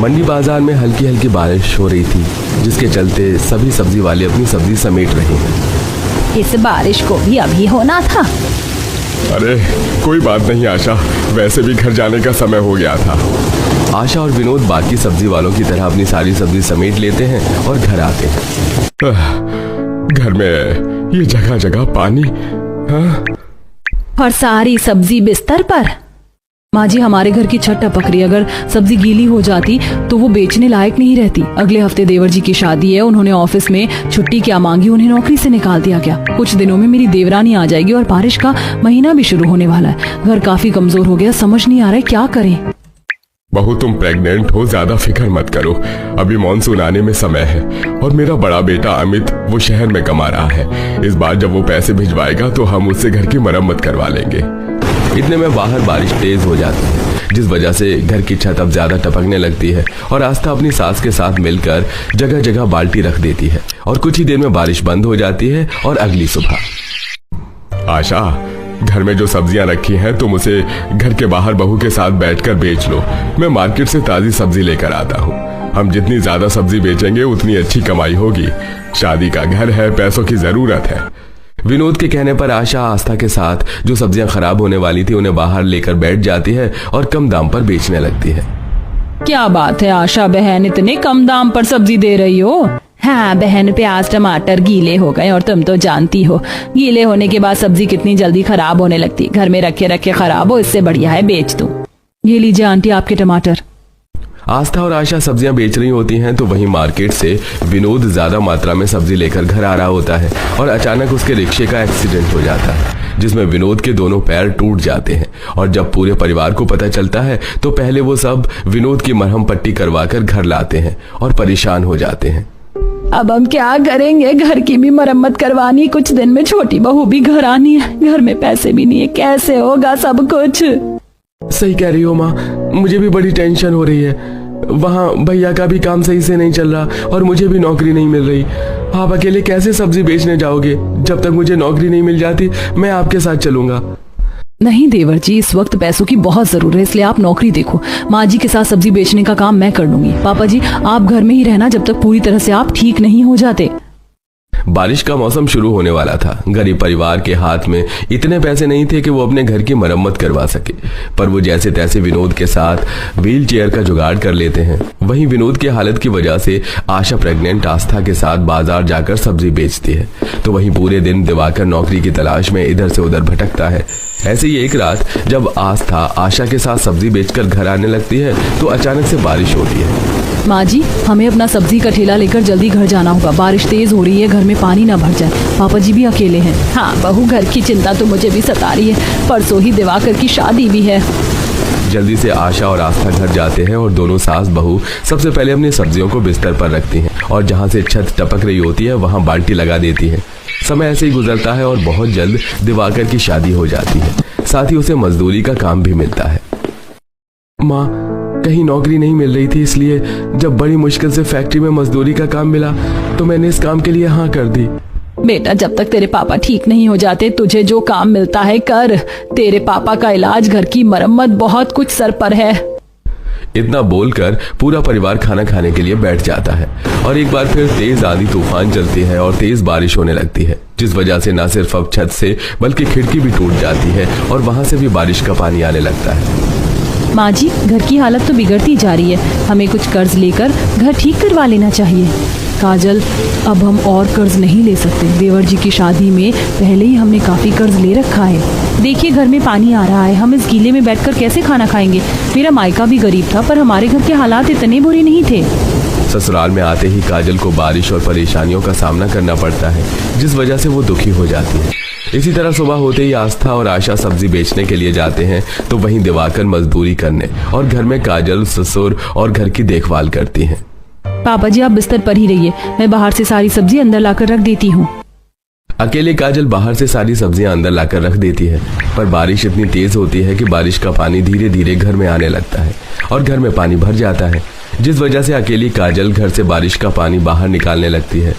मंडी बाजार में हल्की हल्की बारिश हो रही थी, जिसके चलते सभी सब्जी वाले अपनी सब्जी समेट रहे हैं। इस बारिश को भी अभी होना था। अरे कोई बात नहीं आशा, वैसे भी घर जाने का समय हो गया था। आशा और विनोद बाकी सब्जी वालों की तरह अपनी सारी सब्जी समेट लेते हैं और घर आते हैं। घर में ये जगह जगह पानी, हाँ? और सारी सब्जी बिस्तर पर। माँ जी, हमारे घर की छत टपक रही, अगर सब्जी गीली हो जाती तो वो बेचने लायक नहीं रहती। अगले हफ्ते देवर जी की शादी है, उन्होंने ऑफिस में छुट्टी क्या मांगी, उन्हें नौकरी से निकाल दिया गया। कुछ दिनों में मेरी देवरानी आ जाएगी और बारिश का महीना भी शुरू होने वाला है। घर काफी कमजोर हो गया, समझ नहीं आ रहा है क्या करें। बहू तुम प्रेग्नेंट हो, ज्यादा फिक्र मत करो। अभी मानसून आने में समय है और मेरा बड़ा बेटा अमित वो शहर में कमा रहा है। इस बार जब वो पैसे भिजवाएगा तो हम उससे घर की मरम्मत करवा लेंगे। इतने में बाहर बारिश तेज हो जाती है, जिस वजह से घर की छत अब ज्यादा टपकने लगती है और आस्था अपनी सास के साथ मिलकर जगह जगह बाल्टी रख देती है और कुछ ही देर में बारिश बंद हो जाती है। और अगली सुबह, आशा, घर में जो सब्जियां रखी हैं तुम उसे घर के बाहर बहू के साथ बैठकर बेच लो। मैं मार्केट से ताजी सब्जी लेकर आता हूँ। हम जितनी ज्यादा सब्जी बेचेंगे उतनी अच्छी कमाई होगी। शादी का घर है, पैसों की जरूरत है। विनोद के कहने पर आशा आस्था के साथ जो सब्जियां खराब होने वाली थी उन्हें बाहर लेकर बैठ जाती है और कम दाम पर बेचने लगती है। क्या बात है आशा बहन, इतने कम दाम पर सब्जी दे रही हो? हाँ बहन, प्याज टमाटर गीले हो गए और तुम तो जानती हो गीले होने के बाद सब्जी कितनी जल्दी खराब होने लगती। घर में रखे रखे खराब हो, इससे बढ़िया है बेच दूं। ये लीजिए आंटी आपके टमाटर। आस्था और आशा सब्जियां बेच रही होती हैं तो वहीं मार्केट से विनोद ज्यादा मात्रा में सब्जी लेकर घर आ रहा होता है और अचानक उसके रिक्शे का एक्सीडेंट हो जाता है, जिसमें विनोद के दोनों पैर टूट जाते हैं। और जब पूरे परिवार को पता चलता है तो पहले वो सब विनोद की मरहम पट्टी करवाकर घर लाते हैं और परेशान हो जाते हैं। अब हम क्या करेंगे? घर की भी मरम्मत करवानी, कुछ दिन में छोटी बहू भी घर आनी है, घर में पैसे भी नहीं है, कैसे होगा सब कुछ? सही कह रही हो माँ, मुझे भी बड़ी टेंशन हो रही है। वहाँ भैया का भी काम सही से नहीं चल रहा और मुझे भी नौकरी नहीं मिल रही। आप अकेले कैसे सब्जी बेचने जाओगे? जब तक मुझे नौकरी नहीं मिल जाती मैं आपके साथ चलूंगा। नहीं देवर जी, इस वक्त पैसों की बहुत जरूरत है, इसलिए आप नौकरी देखो। माँ जी के साथ सब्जी बेचने का काम मैं कर लूंगी। पापा जी आप घर में ही रहना जब तक पूरी तरह से आप ठीक नहीं हो जाते। बारिश का मौसम शुरू होने वाला था। गरीब परिवार के हाथ में इतने पैसे नहीं थे कि वो अपने घर की मरम्मत करवा सके, पर वो जैसे तैसे विनोद के साथ व्हील चेयर का जुगाड़ कर लेते हैं। वहीं विनोद की हालत की वजह से आशा प्रेग्नेंट आस्था के साथ बाजार जाकर सब्जी बेचती है, तो वहीं पूरे दिन दिवाकर नौकरी की तलाश में इधर से उधर भटकता है। ऐसे ही एक रात जब आस्था आशा के साथ सब्जी बेचकर घर आने लगती है तो अचानक से बारिश होती है। माँ जी हमें अपना सब्जी का ठेला लेकर जल्दी घर जाना होगा, बारिश तेज हो रही है, घर में पानी ना भर जाए। पापा जी भी अकेले हैं। हाँ बहू, घर की चिंता तो मुझे भी सता रही है, परसों ही दिवाकर की शादी भी है। जल्दी से आशा और आस्था घर जाते हैं और दोनों सास बहू सबसे पहले अपनी सब्जियों को बिस्तर पर रखती हैं और जहाँ से छत टपक रही होती है वहाँ बाल्टी लगा देती है। समय ऐसे ही गुजरता है और बहुत जल्द दिवाकर की शादी हो जाती है, साथ ही उसे मजदूरी का काम भी मिलता है। माँ, कहीं नौकरी नहीं मिल रही थी, इसलिए जब बड़ी मुश्किल से फैक्ट्री में मजदूरी का काम मिला तो मैंने इस काम के लिए हाँ कर दी। बेटा जब तक तेरे पापा ठीक नहीं हो जाते तुझे जो काम मिलता है कर। तेरे पापा का इलाज, घर की मरम्मत, बहुत कुछ सर पर है। इतना बोलकर पूरा परिवार खाना खाने के लिए बैठ जाता है और एक बार फिर तेज आंधी तूफान चलती है और तेज बारिश होने लगती है, जिस वजह से न सिर्फ अब छत से बल्कि खिड़की भी टूट जाती है और वहां से भी बारिश का पानी आने लगता है। माँ जी घर की हालत तो बिगड़ती जा रही है, हमें कुछ कर्ज लेकर घर ठीक करवा लेना चाहिए। काजल, अब हम और कर्ज नहीं ले सकते। देवर जी की शादी में पहले ही हमने काफी कर्ज ले रखा है। देखिए घर में पानी आ रहा है, हम इस गीले में बैठकर कैसे खाना खाएंगे? मेरा मायका भी गरीब था पर हमारे घर के हालात इतने बुरे नहीं थे। ससुराल में आते ही काजल को बारिश और परेशानियों का सामना करना पड़ता है, जिस वजह से वो दुखी हो जाती है। इसी तरह सुबह होते ही आस्था और आशा सब्जी बेचने के लिए जाते हैं तो वहीं दिवाकर मजदूरी करने और घर में काजल ससुर और घर की देखभाल करती हैं। पापा जी आप बिस्तर पर ही रहिए, मैं बाहर से सारी सब्जी अंदर लाकर रख देती हूँ। अकेले काजल बाहर से सारी सब्जियां अंदर लाकर रख देती है, पर बारिश इतनी तेज होती है कि बारिश का पानी धीरे धीरे घर में आने लगता है और घर में पानी भर जाता है, जिस वजह से अकेली काजल घर से बारिश का पानी बाहर निकालने लगती है।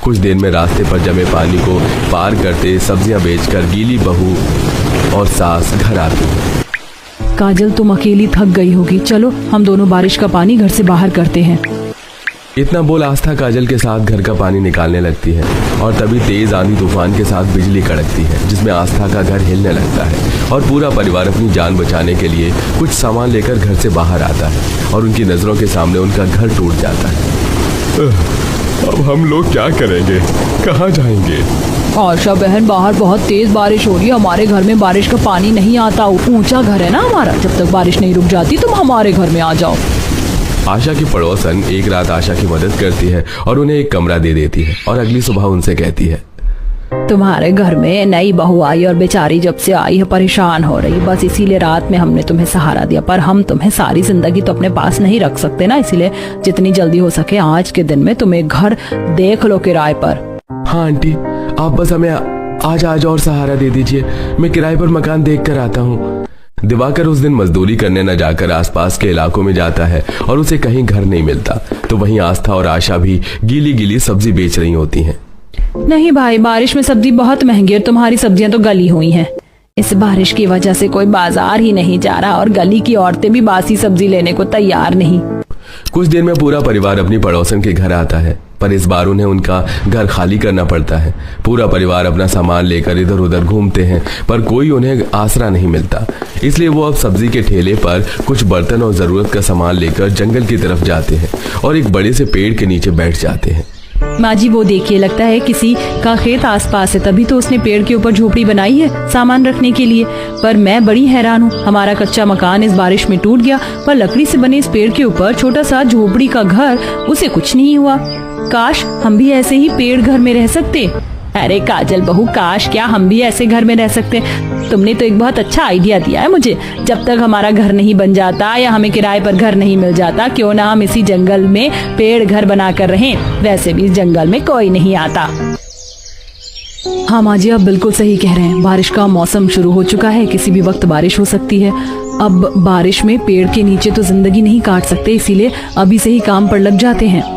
कुछ देर में रास्ते पर जमे पानी को पार करते सब्जियां बेचकर गीली बहू और सास घर आती है। काजल तुम अकेली थक गई होगी, चलो हम दोनों बारिश का पानी घर से बाहर करते हैं। इतना बोल आस्था काजल के साथ घर का पानी निकालने लगती है और तभी तेज आंधी तूफान के साथ बिजली कड़कती है, जिसमें आस्था का घर हिलने लगता है और पूरा परिवार अपनी जान बचाने के लिए कुछ सामान लेकर घर से बाहर आता है और उनकी नजरों के सामने उनका घर टूट जाता है। अब हम लोग क्या करेंगे, कहाँ जाएंगे? आशा बहन, बाहर बहुत तेज बारिश हो रही है, हमारे घर में बारिश का पानी नहीं आता, ऊंचा घर है ना हमारा, जब तक बारिश नहीं रुक जाती तुम हमारे घर में आ जाओ। आशा की पड़ोसन एक रात आशा की मदद करती है और उन्हें एक कमरा दे देती है और अगली सुबह उनसे कहती है, तुम्हारे घर में नई बहू आई और बेचारी जब से आई है परेशान हो रही, बस इसीलिए रात में हमने तुम्हें सहारा दिया, पर हम तुम्हें सारी जिंदगी तो अपने पास नहीं रख सकते ना, इसीलिए जितनी जल्दी हो सके आज के दिन में तुम एक घर देख लो किराए पर। हाँ आंटी, आप बस हमें आज और सहारा दे दीजिए, मैं किराए पर मकान देख कर आता हूँ। दिवाकर उस दिन मजदूरी करने न जाकर आसपास के इलाकों में जाता है और उसे कहीं घर नहीं मिलता, तो वहीं आस्था और आशा भी गीली गीली सब्जी बेच रही होती हैं। नहीं भाई, बारिश में सब्जी बहुत महंगी और तुम्हारी सब्जियां तो गली हुई हैं। इस बारिश की वजह से कोई बाजार ही नहीं जा रहा और गली की औरतें भी बासी सब्जी लेने को तैयार नहीं। कुछ देर में पूरा परिवार अपनी पड़ोसन के घर आता है, पर इस बार उन्हें उनका घर खाली करना पड़ता है। पूरा परिवार अपना सामान लेकर इधर उधर घूमते हैं, पर कोई उन्हें आसरा नहीं मिलता, इसलिए वो अब सब्जी के ठेले पर कुछ बर्तन और जरूरत का सामान लेकर जंगल की तरफ जाते हैं और एक बड़े से पेड़ के नीचे बैठ जाते हैं। माँ जी, वो देखिए, लगता है किसी का खेत आसपास है, तभी तो उसने पेड़ के ऊपर झोपड़ी बनाई है सामान रखने के लिए। पर मैं बड़ी हैरान हूँ, हमारा कच्चा मकान इस बारिश में टूट गया, पर लकड़ी से बने इस पेड़ के ऊपर छोटा सा झोपड़ी का घर, उसे कुछ नहीं हुआ। काश हम भी ऐसे ही पेड़ घर में रह सकते। अरे काजल बहू, काश क्या हम भी ऐसे घर में रह सकते। तुमने तो एक बहुत अच्छा आइडिया दिया है मुझे। जब तक हमारा घर नहीं बन जाता या हमें किराए पर घर नहीं मिल जाता, क्यों ना हम इसी जंगल में पेड़ घर बना कर रहें। वैसे भी इस जंगल में कोई नहीं आता। हाँ माँ जी, आप बिल्कुल सही कह रहे हैं। बारिश का मौसम शुरू हो चुका है, किसी भी वक्त बारिश हो सकती है। अब बारिश में पेड़ के नीचे तो जिंदगी नहीं काट सकते, इसीलिए अभी से ही काम पर लग जाते हैं।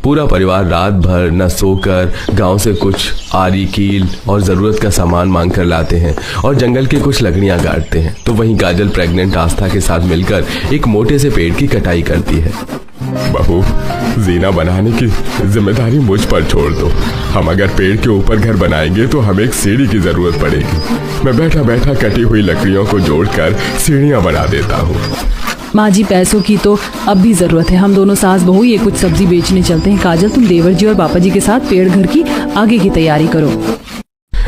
पूरा परिवार रात भर न सोकर गांव से कुछ आरी कील और जरूरत का सामान मांग कर लाते हैं और जंगल के कुछ लकड़ियां काटते हैं, तो वहीं काजल प्रेग्नेंट आस्था के साथ मिलकर एक मोटे से पेड़ की कटाई करती है। बहू, जीना बनाने की जिम्मेदारी मुझ पर छोड़ दो। हम अगर पेड़ के ऊपर घर बनाएंगे तो हमें एक सीढ़ी की जरूरत पड़ेगी। मैं बैठा बैठा कटी हुई लकड़ियों को जोड़कर सीढ़ियां बना देता हूँ। माँ जी, पैसों की तो अब भी जरूरत है। हम दोनों सास बहू ये कुछ सब्जी बेचने चलते हैं। काजल, तुम देवर जी और पापा जी के साथ पेड़ घर की आगे की तैयारी करो।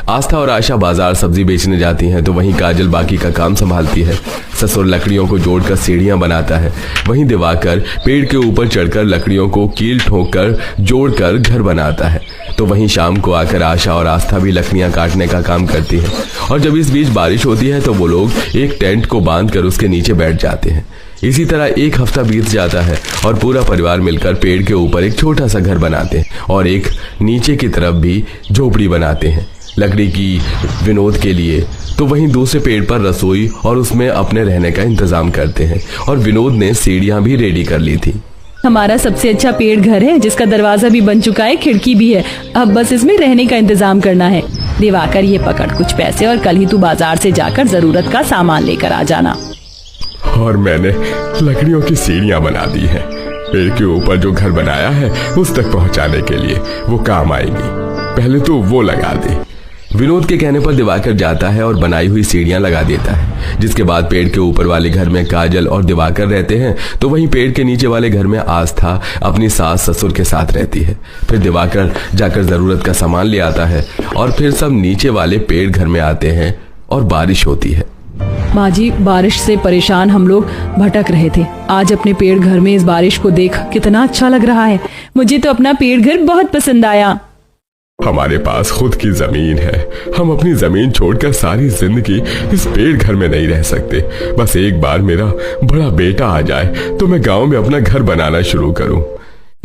आस्था और आशा बाजार सब्जी बेचने जाती हैं, तो वहीं काजल बाकी का काम संभालती है। ससुर लकड़ियों को जोड़कर सीढ़ियां बनाता है, वहीं दिवाकर पेड़ के ऊपर चढ़कर लकड़ियों को कील ठोंककर जोड़कर घर बनाता है। तो वहीं शाम को आकर आशा और आस्था भी लकड़ियां काटने का काम करती है और जब इस बीच बारिश होती है तो वो लोग एक टेंट को बांधकर उसके नीचे बैठ जाते हैं। इसी तरह एक हफ्ता बीत जाता है और पूरा परिवार मिलकर पेड़ के ऊपर एक छोटा सा घर बनाते हैं और एक नीचे की तरफ भी झोपड़ी बनाते हैं लकड़ी की विनोद के लिए। तो वहीं दूसरे पेड़ पर रसोई और उसमें अपने रहने का इंतजाम करते हैं और विनोद ने सीढ़ियां भी रेडी कर ली थी। हमारा सबसे अच्छा पेड़ घर है, जिसका दरवाजा भी बन चुका है, खिड़की भी है। अब बस इसमें रहने का इंतजाम करना है। दिवाकर, ये पकड़ कुछ पैसे और कल ही तू बाजार से जाकर जरूरत का सामान लेकर आ जाना। और मैंने लकड़ियों की सीढ़ियां बना दी हैं। पेड़ के ऊपर जो घर बनाया है उस तक पहुंचाने के लिए वो काम आएगी। पहले तो वो लगा दे। विनोद के कहने पर दिवाकर जाता है और बनाई हुई सीढ़ियां लगा देता है, जिसके बाद पेड़ के ऊपर वाले घर में काजल और दिवाकर रहते हैं, तो वहीं पेड़ के नीचे वाले घर में आस्था अपनी सास ससुर के साथ रहती है। फिर दिवाकर जाकर जरूरत का सामान ले आता है और फिर सब नीचे वाले पेड़ घर में आते हैं और बारिश होती है। माँ जी, बारिश से परेशान हम लोग भटक रहे थे। आज अपने पेड़ घर में इस बारिश को देख कितना अच्छा लग रहा है। मुझे तो अपना पेड़ घर बहुत पसंद आया। हमारे पास खुद की जमीन है। हम अपनी जमीन छोड़कर सारी जिंदगी इस पेड़ घर में नहीं रह सकते। बस एक बार मेरा बड़ा बेटा आ जाए तो मैं गांव में अपना घर बनाना शुरू करूं।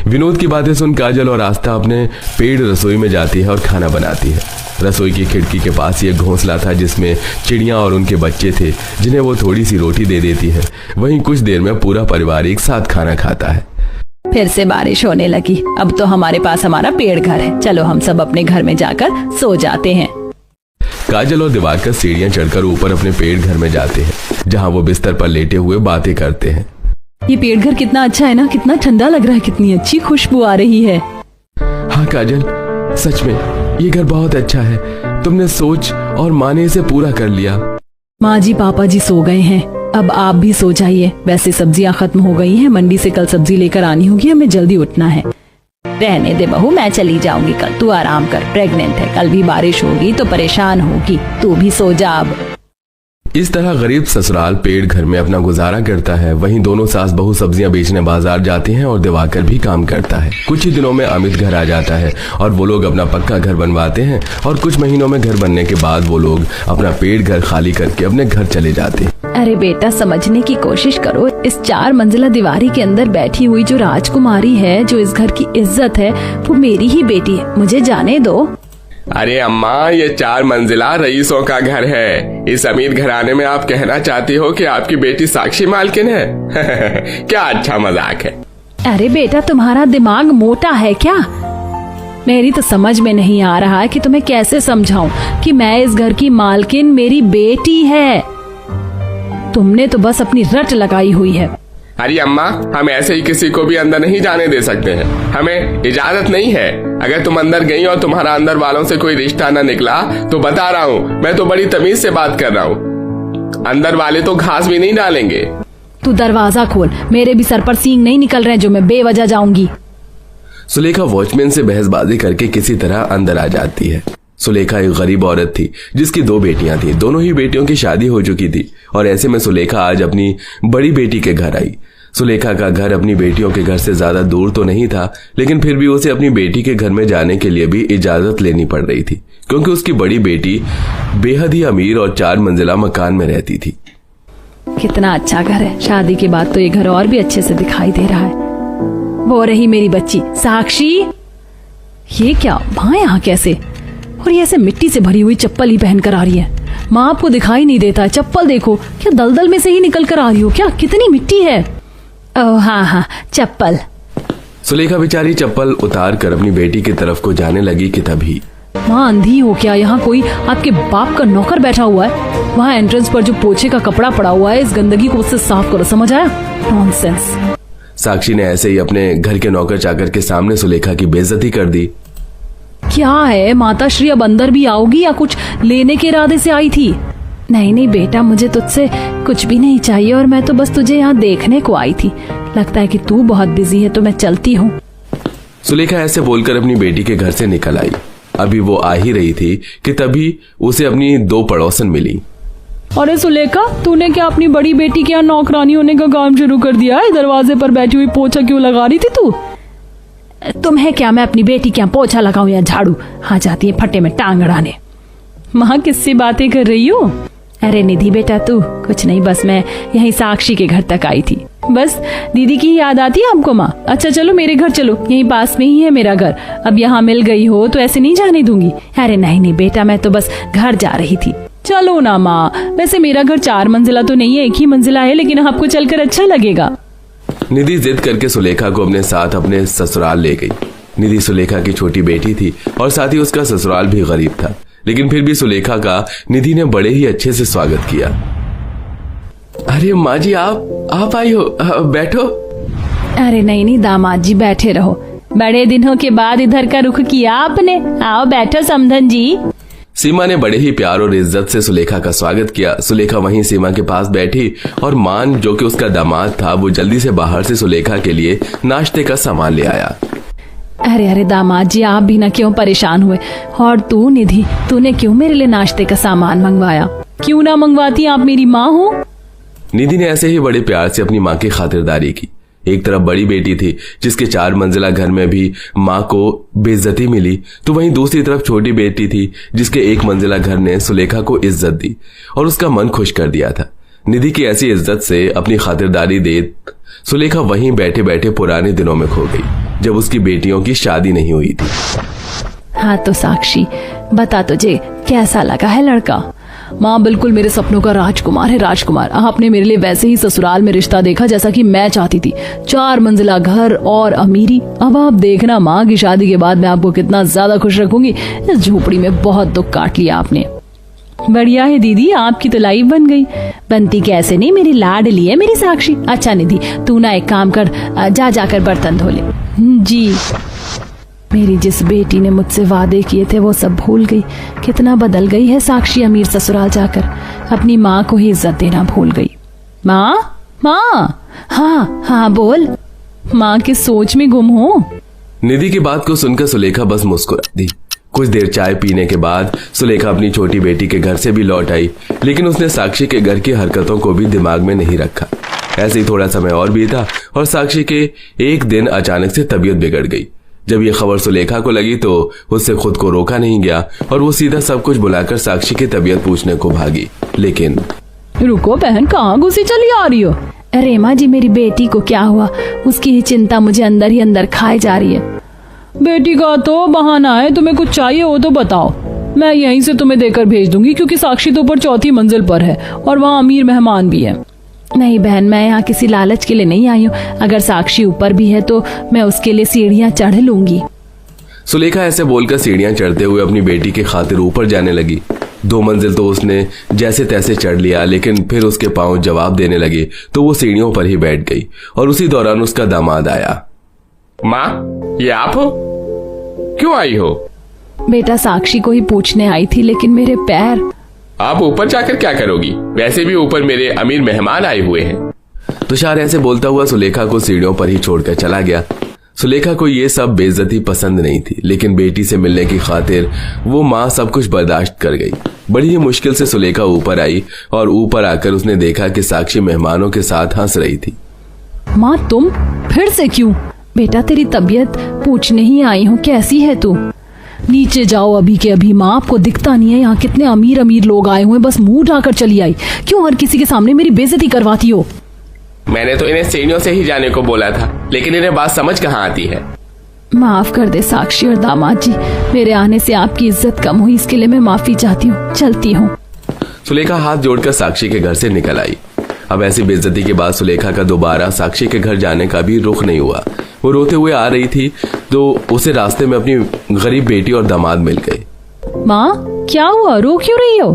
विनोद की बातें सुन काजल और आस्था अपने पेड़ रसोई में जाती है और खाना बनाती है। रसोई की खिड़की के पास ही एक घोंसला था जिसमें चिड़िया और उनके बच्चे थे, जिन्हें वो थोड़ी सी रोटी दे देती है। वहीं कुछ देर में पूरा परिवार एक साथ खाना खाता है। फिर से बारिश होने लगी। अब तो हमारे पास हमारा पेड़ घर है। चलो हम सब अपने घर में जाकर सो जाते हैं। काजल और दिवाकर सीढ़ियां चढ़कर ऊपर अपने पेड़ घर में जाते हैं। जहां वो बिस्तर पर लेटे हुए बातें करते हैं। ये पेड़ घर कितना अच्छा है ना, कितना ठंडा लग रहा है, कितनी अच्छी खुशबू आ रही है। हाँ काजल, सच में ये घर बहुत अच्छा है। तुमने सोच और माने इसे पूरा कर लिया। माँ जी पापा जी सो गए हैं, अब आप भी सो जाइए। वैसे सब्जियां खत्म हो गई हैं, मंडी से कल सब्जी लेकर आनी होगी, हमें जल्दी उठना है। रहने दे बहू, मैं चली जाऊंगी कल, तू आराम कर, प्रेग्नेंट है, कल भी बारिश होगी तो परेशान होगी, तू भी सो जा अब। इस तरह गरीब ससुराल पेड़ घर में अपना गुजारा करता है। वहीं दोनों सास बहू सब्जियां बेचने बाजार जाते हैं और दिवाकर भी काम करता है। कुछ ही दिनों में अमित घर आ जाता है और वो लोग अपना पक्का घर बनवाते हैं और कुछ महीनों में घर बनने के बाद वो लोग अपना पेड़ घर खाली करके अपने घर चले जाते हैं। अरे बेटा, समझने की कोशिश करो, इस 4 मंजिला दीवारी के अंदर बैठी हुई जो राजकुमारी है, जो इस घर की इज्जत है, वो मेरी ही बेटी है, मुझे जाने दो। अरे अम्मा, ये 4 मंजिला रईसों का घर है। इस अमीर घराने में आप कहना चाहती हो कि आपकी बेटी साक्षी मालकिन है? क्या अच्छा मजाक है। अरे बेटा, तुम्हारा दिमाग मोटा है क्या? मेरी तो समझ में नहीं आ रहा है कि तुम्हें कैसे समझाऊं कि मैं इस घर की मालकिन मेरी बेटी है। तुमने तो बस अपनी रट लगाई हुई है। अरे अम्मा, हम ऐसे ही किसी को भी अंदर नहीं जाने दे सकते हैं, हमें इजाजत नहीं है। अगर तुम अंदर गई और तुम्हारा अंदर वालों से कोई रिश्ता न निकला तो बता रहा हूँ, मैं तो बड़ी तमीज से बात कर रहा हूँ। अंदर वाले तो घास भी नहीं डालेंगे। तू दरवाजा खोल, मेरे भी सर पर सींग नहीं निकल रहे जो मैं बेवजह जाऊंगी। सुलेखा वॉचमैन से बहसबाजी करके किसी तरह अंदर आ जाती है। सुलेखा एक गरीब औरत थी जिसकी 2 बेटियां थी। दोनों ही बेटियों की शादी हो चुकी थी और ऐसे में सुलेखा आज अपनी बड़ी बेटी के घर आई। सुलेखा का घर अपनी बेटियों के घर से ज्यादा दूर तो नहीं था, लेकिन फिर भी उसे अपनी बेटी के घर में जाने के लिए भी इजाजत लेनी पड़ रही थी, क्योंकि उसकी बड़ी बेटी बेहद ही अमीर और 4 मंजिला मकान में रहती थी। कितना अच्छा घर है, शादी के बाद तो ये घर और भी अच्छे से दिखाई दे रहा है। वो रही मेरी बच्ची साक्षी। ये क्या माँ, यहाँ कैसे? और ये ऐसे मिट्टी से भरी हुई चप्पल ही पहन कर आ रही है। माँ, आपको दिखाई नहीं देता है? चप्पल देखो, क्या दलदल में से ही निकल कर आ रही हो क्या? कितनी मिट्टी है। ओह हाँ, चप्पल। सुलेखा बेचारी चप्पल उतार कर अपनी बेटी की तरफ को जाने लगी कि तभी माँ, अंधी हो क्या? यहाँ कोई आपके बाप का नौकर बैठा हुआ है। वहाँ एंट्रेंस पर जो पोछे का कपड़ा पड़ा हुआ है, इस गंदगी को उससे साफ करो, समझ आया? नॉनसेंस। साक्षी ने ऐसे ही अपने घर के नौकर चाकर के सामने सुलेखा की बेइज्जती कर दी। क्या है माता श्री, अब अंदर भी आओगी या कुछ लेने के इरादे से आई थी? नहीं नहीं बेटा, मुझे तुझसे कुछ भी नहीं चाहिए और मैं तो बस तुझे यहाँ देखने को आई थी। लगता है कि तू बहुत बिजी है तो मैं चलती हूँ। सुलेखा ऐसे बोलकर अपनी बेटी के घर से निकल आई। अभी वो आ ही रही थी कि तभी उसे अपनी 2 पड़ोसन मिली। अरे सुलेखा, तूने क्या अपनी बड़ी बेटी के यहाँ नौकरानी होने का काम शुरू कर दिया है? दरवाजे पर बैठी हुई पोछा क्यों लगा रही थी तू? तुम्हें क्या, मैं अपनी बेटी के यहाँ पोछा लगाऊं या झाड़ू? आ जाती है फट्टे में टांग अड़ाने। माँ, किससे बातें कर रही हो? अरे निधि बेटा, तू कुछ नहीं, बस मैं यहीं साक्षी के घर तक आई थी। बस दीदी की याद आती है आपको माँ? अच्छा चलो मेरे घर चलो, यहीं पास में ही है मेरा घर। अब यहाँ मिल गई हो तो ऐसे नहीं जाने दूंगी। अरे नहीं नहीं बेटा, मैं तो बस घर जा रही थी। चलो ना माँ, वैसे मेरा घर 4 मंजिला तो नहीं है, 1 ही मंजिला है, लेकिन आपको चलकर अच्छा लगेगा। निधि जिद करके सुलेखा को अपने साथ अपने ससुराल ले गई। निधि सुलेखा की छोटी बेटी थी और साथ ही उसका ससुराल भी गरीब था, लेकिन फिर भी सुलेखा का निधि ने बड़े ही अच्छे से स्वागत किया। अरे माँ जी, आप आई हो, बैठो। अरे नहीं नहीं दामाद जी, बैठे रहो। बड़े दिनों के बाद इधर का रुख किया आपने। आओ बैठो समधन जी। सीमा ने बड़े ही प्यार और इज्जत से सुलेखा का स्वागत किया। सुलेखा वहीं सीमा के पास बैठी और मान, जो कि उसका दामाद था, वो जल्दी से बाहर से सुलेखा के लिए नाश्ते का सामान ले आया। अरे अरे दामाद जी, आप भी ना क्यों परेशान हुए? और तू निधि, तूने क्यों मेरे लिए नाश्ते का सामान मंगवाया? क्यों ना मंगवाती, आप मेरी माँ हो। निधि ने ऐसे ही बड़े प्यार से अपनी माँ की खातिरदारी की। एक तरफ बड़ी बेटी थी जिसके 4 मंजिला घर में भी माँ को बेइज्जती मिली, तो वहीं दूसरी तरफ छोटी बेटी थी जिसके 1 मंजिला घर ने सुलेखा को इज्जत दी और उसका मन खुश कर दिया था। निधि की ऐसी इज्जत से अपनी खातिरदारी देख सुलेखा वहीं बैठे बैठे पुराने दिनों में खो गई, जब उसकी बेटियों की शादी नहीं हुई थी। हाँ तो साक्षी, बता तुझे कैसा लगा है लड़का? माँ, बिल्कुल मेरे सपनों का राजकुमार है, राजकुमार। आपने मेरे लिए वैसे ही ससुराल में रिश्ता देखा जैसा कि मैं चाहती थी। 4 मंजिला घर और अमीरी। अब आप देखना माँ की शादी के बाद मैं आपको कितना ज्यादा खुश रखूंगी। इस झोपड़ी में बहुत दुख काट लिया आपने। बढ़िया है दीदी, आपकी तो लाइफ बन गई। बनती कैसे नहीं, मेरी लाडली है मेरी साक्षी। अच्छा निधि, तू ना एक काम कर, जा जाकर बर्तन धो ले। जी। मेरी जिस बेटी ने मुझसे वादे किए थे वो सब भूल गई। कितना बदल गई है साक्षी अमीर ससुराल जाकर। अपनी माँ को ही इज्जत देना भूल गई। माँ, माँ। हाँ हाँ बोल। माँ किस सोच में गुम हो? निधि की बात को सुनकर सुलेखा बस मुस्कुरा दी। कुछ देर चाय पीने के बाद सुलेखा अपनी छोटी बेटी के घर से भी लौट आई, लेकिन उसने साक्षी के घर की हरकतों को भी दिमाग में नहीं रखा। ऐसे ही थोड़ा समय और बीता और साक्षी के एक दिन अचानक से तबीयत बिगड़ गई। जब ये खबर सुलेखा को लगी तो उससे खुद को रोका नहीं गया और वो सीधा सब कुछ बुलाकर साक्षी की तबीयत पूछने को भागी। लेकिन रुको बहन, कहाँ घुसी चली आ रही हो? अरे माँ जी, मेरी बेटी को क्या हुआ, उसकी ही चिंता मुझे अंदर ही अंदर खाए जा रही है। बेटी का तो बहाना है, तुम्हें कुछ चाहिए हो तो बताओ, मैं यहीं से तुम्हें देकर भेज दूंगी, क्योंकि साक्षी तो ऊपर 4थी मंजिल पर है और वहाँ अमीर मेहमान भी है। नहीं बहन, मैं यहाँ किसी लालच के लिए नहीं आई हूँ। अगर साक्षी ऊपर भी है तो मैं उसके लिए सीढ़ियाँ चढ़ लूंगी। सुलेखा ऐसे बोलकर सीढ़ियाँ चढ़ते हुए अपनी बेटी की खातिर ऊपर जाने लगी। 2 मंजिल तो उसने जैसे तैसे चढ़ लिया, लेकिन फिर उसके पांव जवाब देने लगे तो वो सीढ़ियों पर ही बैठ गई और उसी दौरान उसका दामाद आया। माँ, ये आप हो? क्यों आई हो? बेटा, साक्षी को ही पूछने आई थी, लेकिन मेरे पैर। आप ऊपर जाकर क्या करोगी? वैसे भी ऊपर मेरे अमीर मेहमान आए हुए हैं। तुषार ऐसे बोलता हुआ सुलेखा को सीढ़ियों पर ही छोड़कर चला गया। सुलेखा को ये सब बेइज्जती पसंद नहीं थी, लेकिन बेटी से मिलने की खातिर वो माँ सब कुछ बर्दाश्त कर गई। बड़ी ही मुश्किल से सुलेखा ऊपर आई और ऊपर आकर उसने देखा कि साक्षी मेहमानों के साथ हंस रही थी। माँ, तुम फिर से क्यों? बेटा, तेरी तबीयत पूछने ही आई हूँ, कैसी है तू? नीचे जाओ अभी के अभी। माँ, आपको दिखता नहीं है यहाँ कितने अमीर अमीर लोग आए हुए, बस मुंह उठाकर चली आई। क्यों हर किसी के सामने मेरी बेइज्जती करवाती हो? मैंने तो इन्हें सीढ़ियों से ही जाने को बोला था, लेकिन इन्हें बात समझ कहाँ आती है। माफ कर दे साक्षी और दामाद जी, मेरे आने से आपकी इज्जत कम हुई, इसके लिए मैं माफी चाहती हूँ। चलती हूँ। सुलेखा हाथ जोड़कर साक्षी के घर से निकल आई। अब ऐसी बेइज्जती के बाद सुलेखा का दोबारा साक्षी के घर जाने का भी रुख नहीं हुआ। वो रोते हुए आ रही थी तो उसे रास्ते में अपनी गरीब बेटी और दामाद मिल गए। माँ, क्या हुआ, रो क्यों रही हो?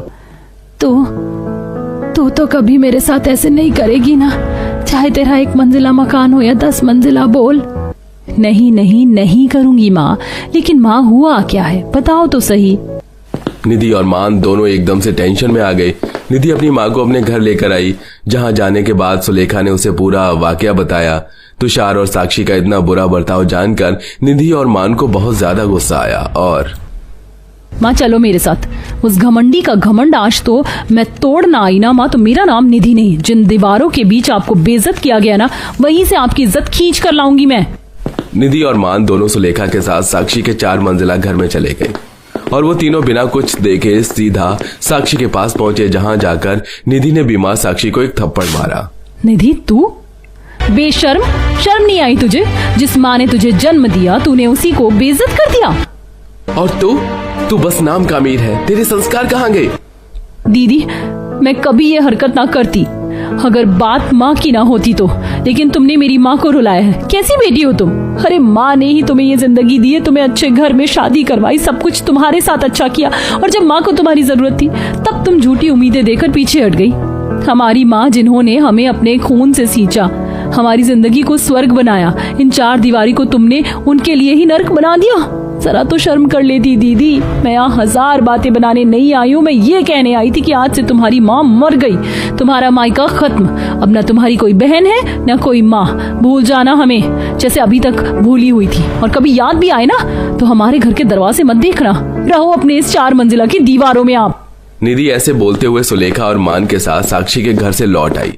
तो कभी मेरे साथ ऐसे नहीं करेगी ना, चाहे तेरा 1 मंजिला मकान हो या 10 मंजिला। बोल। नहीं नहीं नहीं करूंगी माँ। लेकिन माँ, हुआ क्या है, बताओ तो सही। निधि और मान दोनों एकदम से टेंशन में आ गए। निधि अपनी माँ को अपने घर लेकर आई, जहाँ जाने के बाद सुलेखा ने उसे पूरा वाकया बताया। तुषार और साक्षी का इतना बुरा बर्ताव जानकर निधि और मान को बहुत ज्यादा गुस्सा आया और माँ, चलो मेरे साथ। उस घमंडी का घमंड आज तो मैं तोड़ना आई ना माँ, तो मेरा नाम निधि नहीं। जिन दीवारों के बीच आपको बेइज्जत किया गया ना, वहीं से आपकी इज्जत खींच कर लाऊंगी मैं। निधि और मान दोनों सुलेखा के साथ साक्षी के 4 मंजिला घर में चले गए और वो तीनों बिना कुछ देखे सीधा साक्षी के पास पहुंचे, जहां जाकर निधि ने बीमार साक्षी को एक थप्पड़ मारा। निधि, तू बेशर्म, शर्म नहीं आई तुझे? जिस माँ ने तुझे जन्म दिया, तूने उसी को बेइज्जत कर दिया। और तू बस नाम का अमीर है, तेरे संस्कार कहाँ गए? दीदी, मैं कभी ये हरकत ना करती अगर बात माँ की ना होती तो, लेकिन तुमने मेरी माँ को रुलाया है। कैसी बेटी हो तुम? अरे माँ ने ही तुम्हें ये जिंदगी दी है, तुम्हें अच्छे घर में शादी करवाई, सब कुछ तुम्हारे साथ अच्छा किया, और जब माँ को तुम्हारी जरूरत थी तब तुम झूठी उम्मीदें देकर पीछे हट गई। हमारी माँ, जिन्होंने हमें अपने खून से सींचा, हमारी जिंदगी को स्वर्ग बनाया, इन 4 दीवारी को तुमने उनके लिए ही नर्क बना दिया। जरा तो शर्म कर लेती दीदी। मैं यहाँ 1000 बातें बनाने नहीं आई हूँ, मैं ये कहने आई थी कि आज से तुम्हारी माँ मर गई, तुम्हारा मायका खत्म। अब ना तुम्हारी कोई बहन है ना कोई माँ। भूल जाना हमें, जैसे अभी तक भूली हुई थी, और कभी याद भी आए ना तो हमारे घर के दरवाजे मत देखना, रहो अपने इस 4 मंजिला की दीवारों में आप। निधि ऐसे बोलते हुए सुलेखा और मान के साथ साक्षी के घर से लौट आई।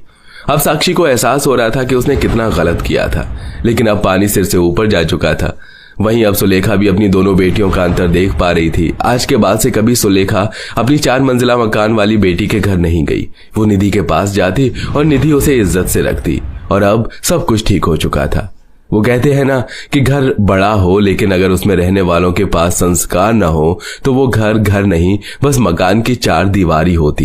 अब साक्षी को एहसास हो रहा था कि उसने कितना गलत किया था, लेकिन अब पानी सिर से ऊपर जा चुका था। वहीं अब सुलेखा भी अपनी दोनों बेटियों का अंतर देख पा रही थी। आज के बाद से कभी सुलेखा अपनी 4 मंजिला मकान वाली बेटी के घर नहीं गई। वो निधि के पास जाती और निधि उसे इज्जत से रखती, और अब सब कुछ ठीक हो चुका था। वो कहते हैं ना कि घर बड़ा हो, लेकिन अगर उसमें रहने वालों के पास संस्कार न हो तो वो घर घर नहीं, बस मकान की 4 दीवारी होती।